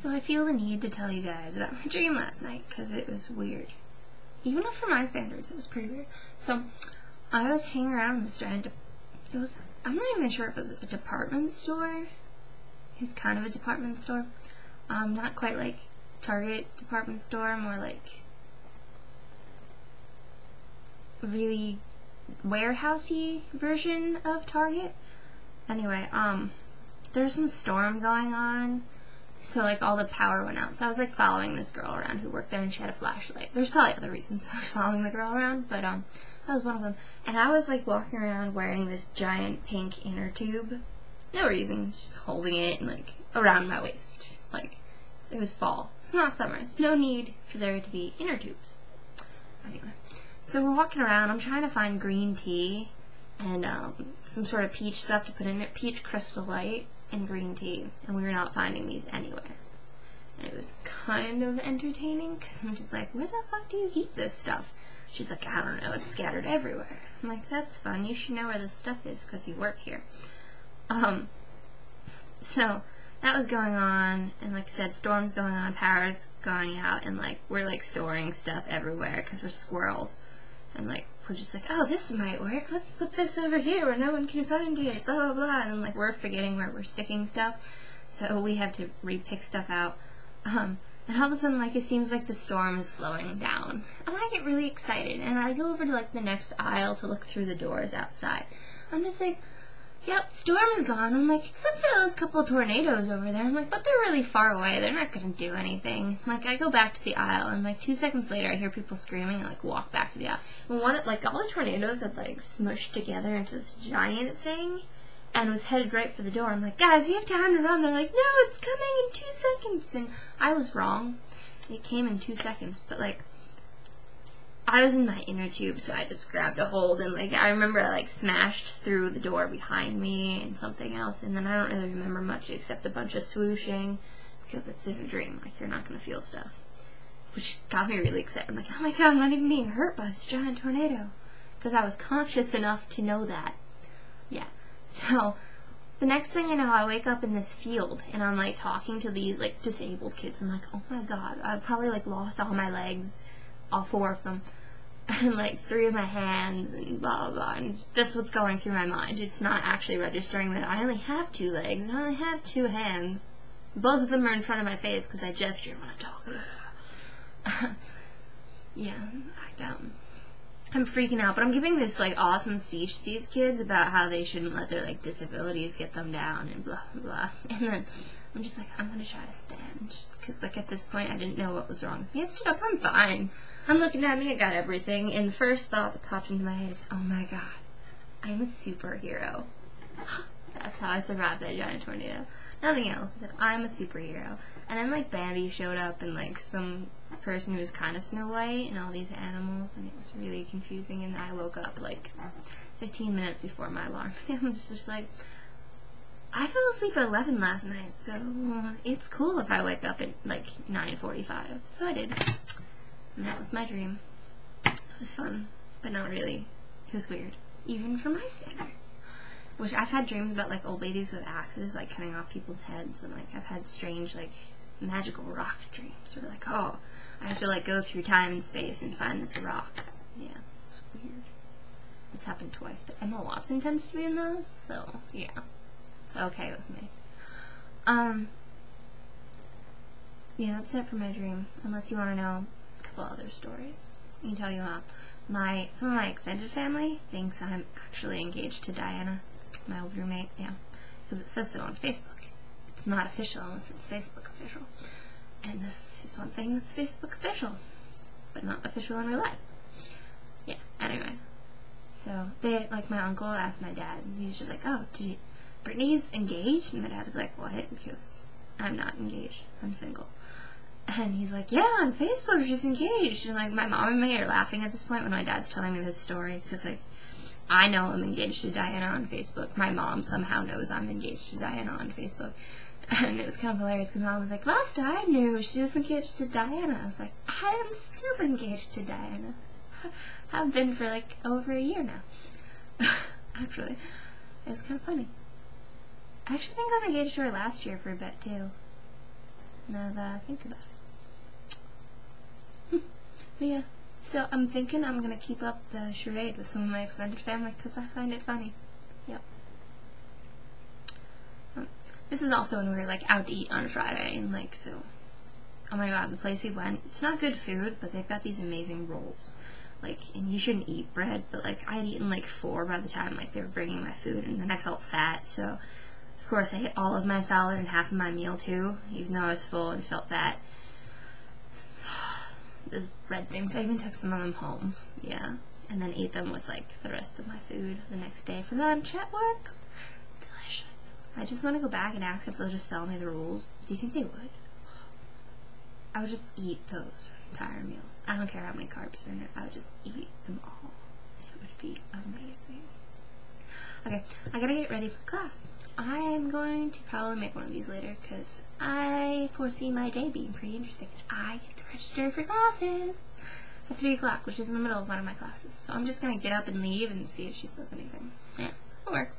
So I feel the need to tell you guys about my dream last night, because it was weird. Even for my standards, it was pretty weird. So, I was hanging around in this giant, I'm not even sure if it was a department store. It was kind of a department store. Not quite like Target department store, more like really warehousey version of Target. Anyway, there's some storm going on, so like all the power went out. So I was like following this girl around who worked there, and she had a flashlight. There's probably other reasons I was following the girl around, but that was one of them. And I was like walking around wearing this giant pink inner tube. No reason, just holding it and like around my waist. Like, it was fall. It's not summer. There's no need for there to be inner tubes. Anyway, so we're walking around. I'm trying to find green tea and some sort of peach stuff to put in it. Peach Crystal Light and green tea. And we were not finding these anywhere. And it was kind of entertaining, because I'm just like, where the fuck do you keep this stuff? She's like, I don't know, it's scattered everywhere. I'm like, that's fun. You should know where this stuff is, because you work here. So that was going on, and like I said, storm's going on, power's going out, and like we're like storing stuff everywhere because we're squirrels, and like we're just like, oh, this might work, let's put this over here where no one can find it, blah blah blah, and like we're forgetting where we're sticking stuff, so we have to re-pick stuff out, and all of a sudden, like, it seems like the storm is slowing down, and I get really excited, and I go over to like the next aisle to look through the doors outside. I'm just like, yep, storm is gone. I'm like, except for those couple of tornadoes over there. I'm like, but they're really far away. They're not going to do anything. Like, I go back to the aisle, and like 2 seconds later, I hear people screaming, and like walk back to the aisle. And like all the tornadoes had like smushed together into this giant thing, and was headed right for the door. I'm like, guys, we have time to run. They're like, no, it's coming in 2 seconds. And I was wrong. It came in 2 seconds, but like, I was in my inner tube, so I just grabbed a hold, and like I remember I like smashed through the door behind me and something else, and then I don't really remember much except a bunch of swooshing, because it's in a dream, like you're not gonna feel stuff, which got me really excited. I'm like, oh my god, I'm not even being hurt by this giant tornado, because I was conscious enough to know that. Yeah, so the next thing I know, I wake up in this field, and I'm like talking to these like disabled kids. I'm like, oh my god, I've probably like lost all my legs, all 4 of them, and like 3 of my hands, and blah blah blah, and that's what's going through my mind. It's not actually registering that I only have 2 legs, I only have 2 hands. Both of them are in front of my face because I gesture when I talk. Yeah, I'm freaking out, but I'm giving this like awesome speech to these kids about how they shouldn't let their like disabilities get them down and blah blah, and then I'm just like, I'm gonna try to stand, because like at this point I didn't know what was wrong with me. I stood up, I'm fine. I'm looking at me, I got everything, and the first thought that popped into my head is, oh my god, I'm a superhero. That's how I survived that giant tornado. Nothing else. I said, I'm a superhero. And then like Bambi showed up, and like some person who was kind of Snow White, and all these animals, and it was really confusing, and I woke up like 15 minutes before my alarm. I'm just like, I fell asleep at 11 last night, so it's cool if I wake up at like 9:45. So I did. And that was my dream. It was fun, but not really. It was weird, even for my standards. Which I've had dreams about like old ladies with axes, like cutting off people's heads, and like I've had strange like magical rock dreams, or like, oh, I have to like go through time and space and find this rock. Yeah, it's weird. It's happened twice, but Emma Watson tends to be in those, so yeah, it's okay with me. Yeah, that's it for my dream. Unless you want to know a couple other stories, I can tell you some of my extended family thinks I'm actually engaged to Diana, my old roommate. Yeah, because it says so on Facebook. It's not official unless it's Facebook official. And this is one thing that's Facebook official, but not official in real life. Yeah, anyway. So, like, my uncle asked my dad, and he's just like, oh, Brittany's engaged? And my dad is like, what? Because I'm not engaged. I'm single. And he's like, yeah, on Facebook she's engaged. And, like, my mom and me are laughing at this point when my dad's telling me this story, because, like, I know I'm engaged to Diana on Facebook. My mom somehow knows I'm engaged to Diana on Facebook. And it was kind of hilarious, because Mom was like, last I knew, she was engaged to Diana. I was like, I am still engaged to Diana. I've been for, like, over a year now. Actually. It was kind of funny. I actually think I was engaged to her last year for a bit, too. now that I think about it. But yeah, so I'm thinking I'm gonna keep up the charade with some of my extended family because I find it funny. Yep. This is also when we were like out to eat on Friday, and like, so, oh my god, the place we went, it's not good food, but they've got these amazing rolls. Like, and you shouldn't eat bread, but like I had eaten like 4 by the time like they were bringing my food, and then I felt fat, so of course I ate all of my salad and half of my meal too, even though I was full and felt fat. Those bread things, I even took some of them home, yeah, and then ate them with like the rest of my food the next day for lunch at work. Delicious. I just want to go back and ask if they'll just sell me the rolls. Do you think they would? I would just eat those for an entire meal. I don't care how many carbs are in it, I would just eat them all. It would be amazing. Okay, I gotta get ready for class. I am going to probably make one of these later because I foresee my day being pretty interesting. I get to register for classes at 3 o'clock, which is in the middle of one of my classes. So I'm just gonna get up and leave and see if she says anything. Yeah, it works.